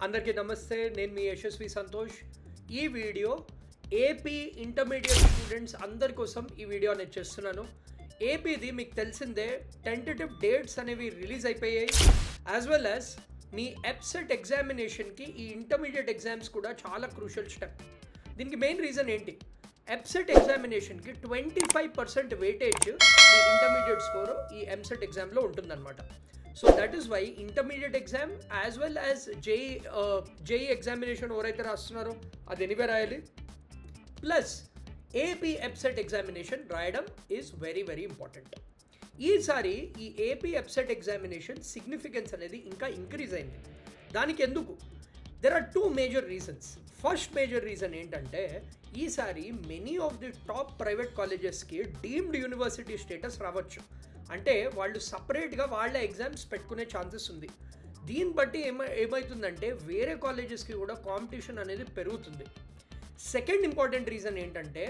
అందరికీ నమస్తే. నేను మీ యశస్వి సంతోష్. ఈ వీడియో ఏపీ ఇంటర్మీడియట్ స్టూడెంట్స్ అందరి కోసం ఈ వీడియో అనేది చేస్తున్నాను. ఏపీది మీకు తెలిసిందే, టెంటేటివ్ డేట్స్ అనేవి రిలీజ్ అయిపోయాయి. యాజ్ వెల్ యాజ్ మీ ఎప్సెట్ ఎగ్జామినేషన్కి ఈ ఇంటర్మీడియట్ ఎగ్జామ్స్ కూడా చాలా క్రూషియల్ స్టెప్. దీనికి మెయిన్ రీజన్ ఏంటి? ఎప్సెట్ ఎగ్జామినేషన్కి 25% వెయిటేజ్ మీ ఇంటర్మీడియట్ స్కోరు ఈ ఎంసెట్ ఎగ్జామ్లో ఉంటుందన్నమాట. So that is why intermediate exam as well as JEE examination ఎవరైతే రాస్తున్నారో అది ఎనివే రాయాలి, ప్లస్ ఏపీ ఎప్సెట్ ఎగ్జామినేషన్ రాయడం ఈజ్ వెరీ వెరీ ఇంపార్టెంట్. ఈసారి ఈ ఏపీ ఎప్సెట్ ఎగ్జామినేషన్ సిగ్నిఫికెన్స్ అనేది ఇంకా ఇంక్రీజ్ అయింది. దానికి ఎందుకు? There are two major reasons. First major reason ఏంటంటే, ఈసారి many of the top private కాలేజెస్కి డీమ్డ్ యూనివర్సిటీ స్టేటస్ రావచ్చు. అంటే వాళ్ళు సపరేట్గా వాళ్ళ ఎగ్జామ్స్ పెట్టుకునే ఛాన్సెస్ ఉంది. దీన్ని బట్టి ఏమవుతుందంటే వేరే కాలేజెస్కి కూడా కాంపిటీషన్ అనేది పెరుగుతుంది. సెకండ్ ఇంపార్టెంట్ రీజన్ ఏంటంటే,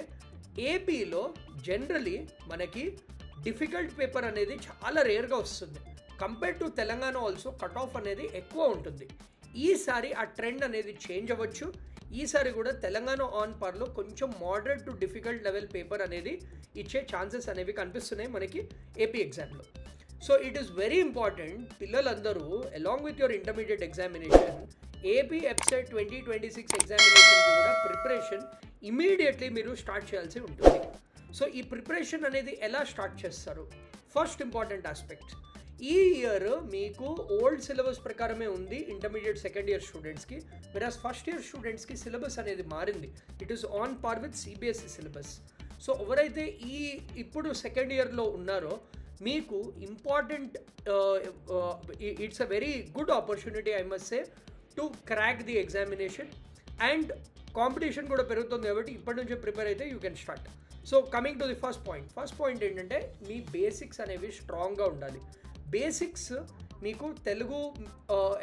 ఏపీలో జనరలీ మనకి డిఫికల్ట్ పేపర్ అనేది చాలా రేర్గా వస్తుంది. Compare to Telangana also cut off అనేది ఎక్కువ ఉంటుంది. ఈసారి ఆ ట్రెండ్ అనేది చేంజ్ అవ్వచ్చు. ఈసారి కూడా తెలంగాణ ఆన్ పార్లో కొంచెం moderate to difficult level paper అనేది ఇచ్చే ఛాన్సెస్ అనేవి కనిపిస్తున్నాయి మనకి ఏపీ ఎగ్జామ్లో. So it is very important, పిల్లలందరూ along with your intermediate examination AP EAPCET 2026 ఎగ్జామినేషన్కి కూడా ప్రిపరేషన్ ఇమీడియట్లీ మీరు స్టార్ట్ చేయాల్సి ఉంటుంది. సో ఈ ప్రిపరేషన్ అనేది ఎలా స్టార్ట్ చేస్తారు? ఫస్ట్ ఇంపార్టెంట్ ఆస్పెక్ట్, ఈ ఇయర్ మీకు ఓల్డ్ సిలబస్ ప్రకారమే ఉంది ఇంటర్మీడియట్ సెకండ్ ఇయర్ స్టూడెంట్స్కి. వెరాస్ ఫస్ట్ ఇయర్ స్టూడెంట్స్కి సిలబస్ అనేది మారింది. It is on par with CBSE syllabus. So ఎవరైతే ఇప్పుడు సెకండ్ ఇయర్లో ఉన్నారో మీకు important, it's a very good opportunity I must say to crack the examination. And competition కూడా పెరుగుతుంది కాబట్టి ఇప్పటి నుంచే ప్రిపేర్ అయితే you can start. So coming to the first point ఏంటంటే, మీ బేసిక్స్ అనేవి స్ట్రాంగ్గా ఉండాలి. బేసిక్స్ మీకు Telugu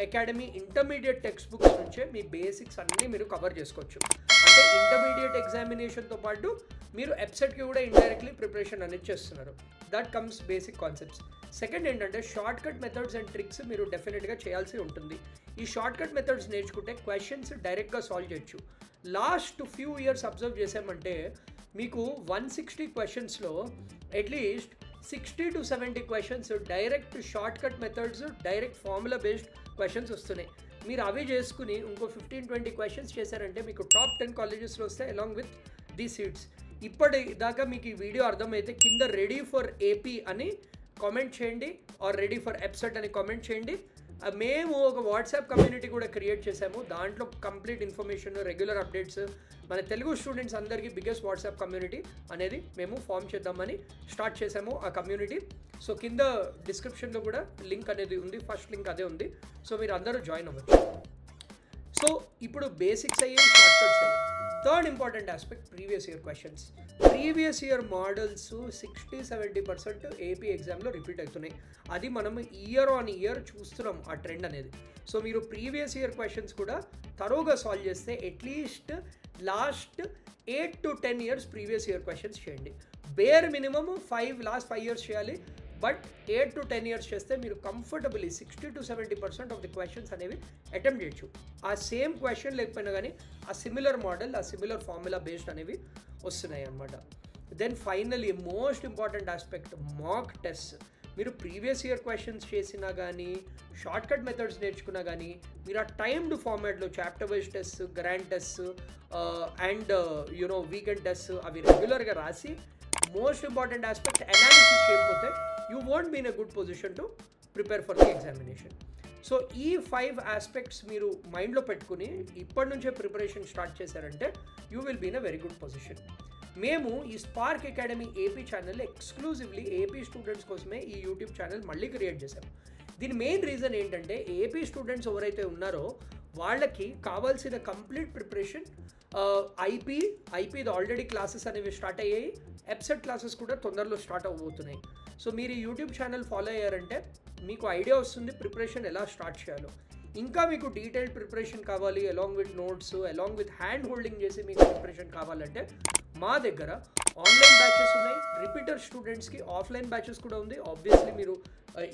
academy intermediate text books నుంచే మీ బేసిక్స్ అన్నీ మీరు కవర్ చేసుకోవచ్చు. అంటే ఇంటర్మీడియట్ ఎగ్జామినేషన్తో పాటు మీరు ఎప్సెట్కి కూడా ఇండైరెక్ట్లీ ప్రిపరేషన్ అనేది చేస్తున్నారు. That comes basic concepts. Second ఏంటంటే, short cut methods and tricks మీరు డెఫినెట్గా చేయాల్సి ఉంటుంది. ఈ షార్ట్ కట్ మెథడ్స్ నేర్చుకుంటే క్వశ్చన్స్ డైరెక్ట్గా సాల్వ్ చేయొచ్చు. లాస్ట్ ఫ్యూ ఇయర్స్ అబ్జర్వ్ చేసామంటే మీకు 160 క్వశ్చన్స్లో at least 60 to 70 questions direct short cut methods, direct formula based questions వస్తున్నాయి. మీరు అవి చేసుకుని ఇంకో 15-20 క్వశ్చన్స్ చేశారంటే మీకు టాప్ 10 కాలేజెస్లో వస్తాయి అలాంగ్ విత్ ది సీట్స్. ఇప్పటిదాకా మీకు ఈ వీడియో అర్థమైతే కింద రెడీ ఫర్ ఏపీ అని కామెంట్ చేయండి, ఆర్ రెడీ ఫర్ ఎప్సెట్ అని కామెంట్ చేయండి. మేము ఒక వాట్సాప్ కమ్యూనిటీ కూడా క్రియేట్ చేసాము. దాంట్లో కంప్లీట్ ఇన్ఫర్మేషన్, రెగ్యులర్ అప్డేట్స్, మన తెలుగు స్టూడెంట్స్ అందరికీ బిగ్గెస్ట్ వాట్సాప్ కమ్యూనిటీ అనేది మేము ఫామ్ చేద్దామని స్టార్ట్ చేసాము ఆ కమ్యూనిటీ. సో కింద డిస్క్రిప్షన్లో కూడా లింక్ అనేది ఉంది, ఫస్ట్ లింక్ అదే ఉంది. సో మీరు అందరూ జాయిన్ అవ్వచ్చు. సో ఇప్పుడు బేసిక్స్ అయ్యి, షార్ట్ కట్స్ అయ్యి. Third important aspect, previous year questions. Previous year models 60-70% AP ఎగ్జామ్లో రిపీట్ అవుతున్నాయి. అది మనం ఇయర్ ఆన్ ఇయర్ చూస్తున్నాం ఆ ట్రెండ్ అనేది. సో మీరు ప్రీవియస్ ఇయర్ క్వశ్చన్స్ కూడా తరోగా సాల్వ్ చేస్తే at least last 8 to 10 years previous year questions చేయండి. బేర్ మినిమమ్ లాస్ట్ 5 ఇయర్స్ చేయాలి. బట్ 8 to 10 ఇయర్స్ చేస్తే మీరు కంఫర్టబుల్లీ 60-70% ఆఫ్ ది క్వశ్చన్స్ అనేవి అటెంప్ట్ చేయొచ్చు. ఆ సేమ్ క్వశ్చన్ లేకపోయినా కానీ ఆ సిమిలర్ మోడల్, ఆ సిమిలర్ ఫార్ములా బేస్డ్ అనేవి వస్తున్నాయి అన్నమాట. Then finally most important aspect, mock test. మీరు ప్రీవియస్ ఇయర్ క్వశ్చన్స్ చేసినా కానీ, షార్ట్ కట్ మెథడ్స్ నేర్చుకున్నా కానీ, మీరు ఆ టైమ్డ్ ఫార్మాట్లో chapter wise test, grand test and weekend test అవి రెగ్యులర్గా రాసి, మోస్ట్ ఇంపార్టెంట్ ఆస్పెక్ట్ అనాలిసిస్ చేయకపోతే you won't be in a good position to prepare for the examination. So ఈ 5 ఆస్పెక్ట్స్ మీరు మైండ్లో పెట్టుకుని ఇప్పటి నుంచే ప్రిపరేషన్ స్టార్ట్ చేశారంటే you will be in a very good position. మేము ఈ Spark Academy AP channel exclusively AP students కోసమే ఈ యూట్యూబ్ ఛానల్ మళ్ళీ క్రియేట్ చేశాము. దీని మెయిన్ రీజన్ ఏంటంటే, ఏపీ స్టూడెంట్స్ ఎవరైతే ఉన్నారో వాళ్ళకి కావాల్సిన కంప్లీట్ ప్రిపరేషన్, ఐపీది ఆల్రెడీ క్లాసెస్ అనేవి స్టార్ట్ అయ్యాయి, ఎప్సెట్ క్లాసెస్ కూడా తొందరలో స్టార్ట్ అవ్వబోతున్నాయి. సో మీరు ఈ యూట్యూబ్ ఛానల్ ఫాలో అయ్యారంటే మీకు ఐడియా వస్తుంది ప్రిపరేషన్ ఎలా స్టార్ట్ చేయాలో. ఇంకా మీకు డీటెయిల్డ్ ప్రిపరేషన్ కావాలి, along with notes, along with hand holding చేసి మీకు ప్రిపరేషన్ కావాలంటే మా దగ్గర ఆన్లైన్ బ్యాచెస్ ఉన్నాయి. రిపీటర్ స్టూడెంట్స్కి ఆఫ్లైన్ బ్యాచెస్ కూడా ఉంది. ఆబ్వియస్లీ మీరు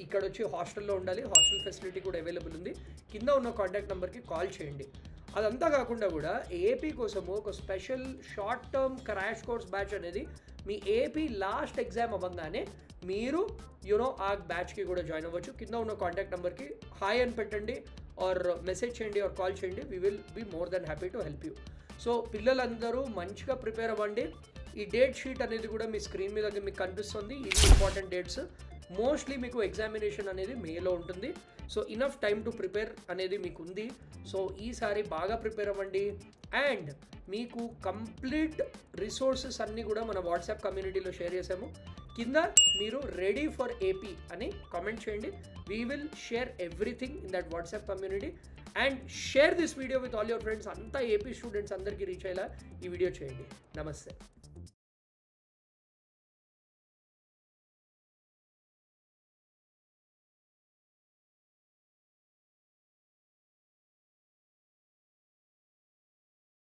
ఇక్కడ వచ్చి హాస్టల్లో ఉండాలి, హాస్టల్ ఫెసిలిటీ కూడా అవైలబుల్ ఉంది. కింద ఉన్న కాంటాక్ట్ నెంబర్కి కాల్ చేయండి. అదంతా కాకుండా కూడా ఏపీ కోసము ఒక special short term crash course batch అనేది మీ ఏపీ లాస్ట్ ఎగ్జామ్ అవ్వగానే మీరు ఆ బ్యాచ్కి కూడా జాయిన్ అవ్వచ్చు. కింద ఉన్న కాంటాక్ట్ నెంబర్కి హాయ్ అని పెట్టండి, ఆర్ మెసేజ్ చేయండి, ఆర్ కాల్ చేయండి. We will be more than happy to help you. So పిల్లలందరూ మంచిగా ప్రిపేర్ అవ్వండి. ఈ డేట్ షీట్ అనేది కూడా మీ స్క్రీన్ మీద మీకు కనిపిస్తుంది. ఇది ఇంపార్టెంట్ డేట్స్. మోస్ట్లీ మీకు ఎగ్జామినేషన్ అనేది మేలో ఉంటుంది. So enough time to prepare అనేది మీకు ఉంది. సో ఈసారి బాగా ప్రిపేర్ అవ్వండి. అండ్ మీకు కంప్లీట్ రిసోర్సెస్ అన్నీ కూడా మన వాట్సాప్ కమ్యూనిటీలో షేర్ చేసాము. కింద మీరు రెడీ ఫర్ ఏపీ అని కామెంట్ చేయండి. We will share everything in that WhatsApp community. And share this video with all your friends. అంతా ఏపీ స్టూడెంట్స్ అందరికీ రీచ్ అయ్యేలా ఈ వీడియో చేయండి. నమస్తే.